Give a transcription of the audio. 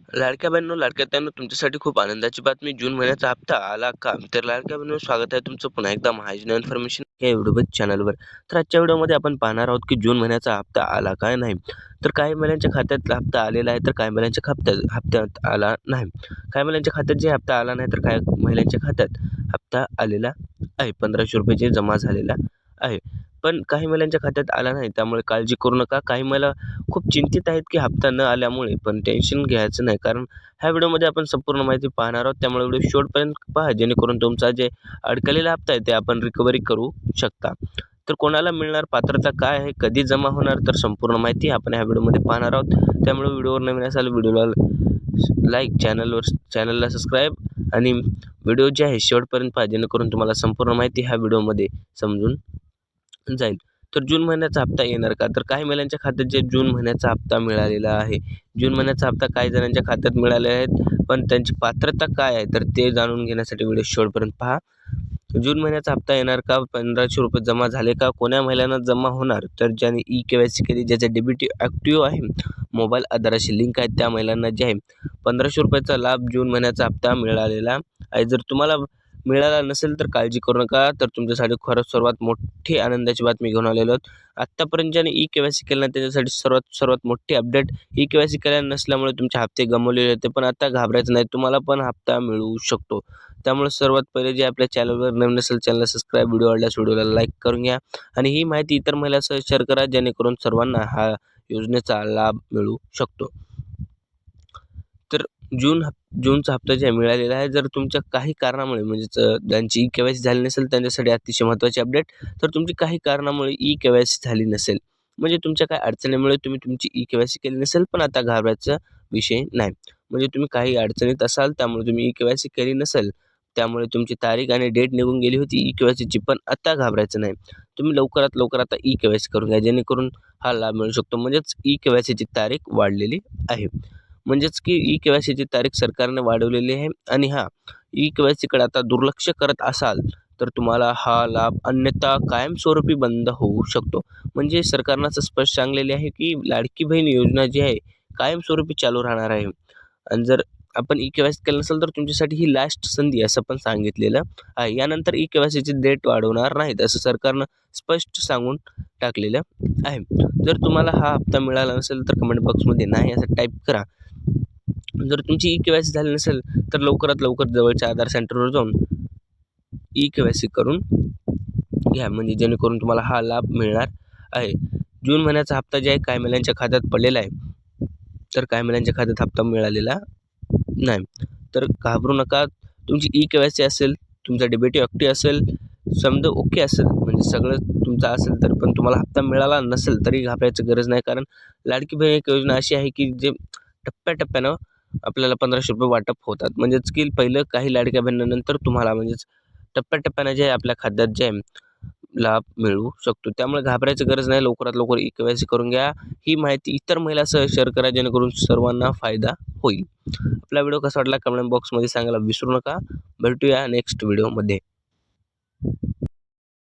लाडक्या बहिणींनो, लाडक्या ताईंनो, तुमच्यासाठी खूप आनंदाची बातमी. जून महिन्याचा हप्ता आला का? तर लाडक्या बहिणींनो, स्वागत आहे तुमचं पुन्हा एकदा महायोजना इन्फॉर्मेशन या युट्यूब चॅनलवर. तर आजच्या व्हिडिओमध्ये आपण पाहणार आहोत की जून महिन्याचा हप्ता आला काय नाही. तर काही महिन्यांच्या खात्यात हप्ता आलेला आहे, तर काही महिन्यांच्या हप्त्यात आला नाही. काही महिन्यांच्या खात्यात जे हप्ता आला नाही, तर काही महिन्यांच्या खात्यात हप्ता आलेला आहे. 1500 रुपये जे जमा झालेला आहे. पण काही महिन्यांच्या खात्यात आला नाही, त्यामुळे काळजी करू नका. काही महिला खूप चिंतित आहेत की हप्ता न आल्यामुळे, पण टेन्शन घ्यायचं नाही, कारण ह्या व्हिडिओमध्ये आपण संपूर्ण माहिती पाहणार आहोत. त्यामुळे व्हिडिओ शेवटपर्यंत पहा, जेणेकरून तुमचा जे अडकलेला हप्ता आहे ते आपण रिकव्हरी करू शकता. तर कोणाला मिळणार, पात्रता काय आहे, कधी जमा होणार, तर संपूर्ण माहिती आपण ह्या व्हिडिओमध्ये पाहणार आहोत. त्यामुळे व्हिडिओवर नवीन असाल व्हिडिओला लाईक, चॅनलला सबस्क्राईब आणि व्हिडिओ जे आहे शेवटपर्यंत पहा, जेणेकरून तुम्हाला संपूर्ण माहिती ह्या व्हिडिओमध्ये समजून जाईल. तर जून महिन्याचा हप्ता येणार का? तर काही महिलांच्या खात्यात जे जून महिन्याचा हप्ता मिळालेला आहे. जून महिन्याचा हप्ता काही जणांच्या खात्यात मिळाले आहेत, पण त्यांची पात्रता काय आहे, तर ते जाणून घेण्यासाठी व्हिडिओ शेवटपर्यंत पहा. जून महिन्याचा हप्ता येणार का? 1500 रुपये जमा झाले का? कोण्या महिलांना जमा होणार? तर ज्यांनी ई-के-वाय-सी केली, ज्याचे डेबिट ॲक्टिव्ह आहे, मोबाईल आधाराशी लिंक आहे, त्या महिलांना जे आहे 1500 रुपयाचा लाभ जून महिन्याचा हप्ता मिळालेला आहे. जर तुम्हाला मिळाला नसेल तर काळजी करू नका. तर तुमच्यासाठी खरंच सर्वात मोठी आनंदाची बातमी घेऊन आलेलो आहोत. आत्तापर्यंत ज्याने ई-के-वाय-सी केलं नाही त्याच्यासाठी सर्वात मोठी अपडेट. ई-के-वाय-सी केलेलं नसल्यामुळे तुमचे हप्ते गमावलेले होते, पण आता घाबरायचं नाही, तुम्हाला पण हप्ता मिळू शकतो. त्यामुळे सर्वात पहिले जे आपल्या चॅनलवर नवीन असेल चॅनलला सबस्क्राईब, व्हिडिओ आवडल्यास व्हिडिओला लाईक करून घ्या आणि ही माहिती इतर महिलांसह शेअर करा, जेणेकरून सर्वांना हा योजनेचा लाभ मिळू शकतो. तर जूनचा हप्ता जे मिळालेला आहे, जर तुमच्या काही कारणामुळे म्हणजेच ज्यांची ई-के-वाय-सी झाली नसेल त्यांच्यासाठी अतिशय महत्त्वाची अपडेट. तर तुमची काही कारणामुळे ई-के-वाय-सी झाली नसेल, म्हणजे तुमच्या काही अडचणीमुळे तुम्ही तुमची ई-के-वाय-सी केली नसेल, पण आता घाबरायचा विषय नाही. म्हणजे तुम्ही काही अडचणीत असाल, त्यामुळे तुम्ही ई-के-वाय-सी केली नसेल, त्यामुळे तुमची तारीख आणि डेट निघून गेली होती ई-के-वाय-सीची, पण आता घाबरायचं नाही. तुम्ही लवकरात लवकर आता ई-के-वाय-सी करून घ्या, जेणेकरून हा लाभ मिळू शकतो. म्हणजेच ई-के-वाय-सीची तारीख वाढलेली आहे. म्हणजेच की ई-के-वाय-सीची तारीख सरकारने वाढवलेली आहे आणि ई-के-वाय-सीकडे आता दुर्लक्ष करत असाल, तर तुम्हाला हा लाभ अन्यथा कायमस्वरूपी बंद होऊ शकतो. म्हणजे सरकारनं असं स्पष्ट सांगलेले आहे की लाडकी बहीण योजना जी आहे कायमस्वरूपी चालू राहणार आहे. आणि जर आपण ई-के-वाय-सी केलं नसेल तर तुमच्यासाठी ही लास्ट संधी असं पण सांगितलेलं आहे. यानंतर ई-के-वाय-सीची डेट वाढवणार नाहीत, असं सरकारनं स्पष्ट सांगून टाकलेलं आहे. जर तुम्हाला हा हप्ता मिळाला नसेल तर कमेंट बॉक्समध्ये नाही असं टाईप करा. जर तुमची ई-के-वाय-सी झाली नसेल तर लवकरात लवकर जवळच्या आधार सेंटरवर जाऊन ई-के-वाय-सी करून घ्या, म्हणजे जेणेकरून तुम्हाला हा लाभ मिळणार आहे. जून महिन्याचा हप्ता जे आहे काही महिलांच्या खात्यात पडलेला आहे, तर काही महिलांच्या खात्यात हप्ता मिळालेला नाही. तर घाबरू नका. तुमची ई-के-वाय-सी असेल, तुमचा डेबिट ॲक्टिव्ह असेल, समजा ओके असेल, म्हणजे सगळं तुमचं असेल, तर पण तुम्हाला हप्ता मिळाला नसेल तरी घाबरायची गरज नाही. कारण लाडकी बहीण एक योजना अशी आहे की जे टप्प्याटप्प्यानं आपल्याला 1500 रुपये वाटप होतात. म्हणजेच की पहिलं काही लाडक्या बहिणीनंतर तुम्हाला म्हणजेच टप्प्याटप्प्यानं जे आहे आपल्या खात्यात जे आहे लाभ मिळू शकतो. त्यामुळे घाबरायची गरज नाही. लवकरात लवकर ई-के-वाय-सी करून घ्या. ही माहिती इतर महिलांसह शेअर करा, जेणेकरून सर्वांना फायदा होईल. आपला व्हिडिओ कसा वाटला कमेंट बॉक्समध्ये सांगायला विसरू नका. भेटूया नेक्स्ट व्हिडिओमध्ये.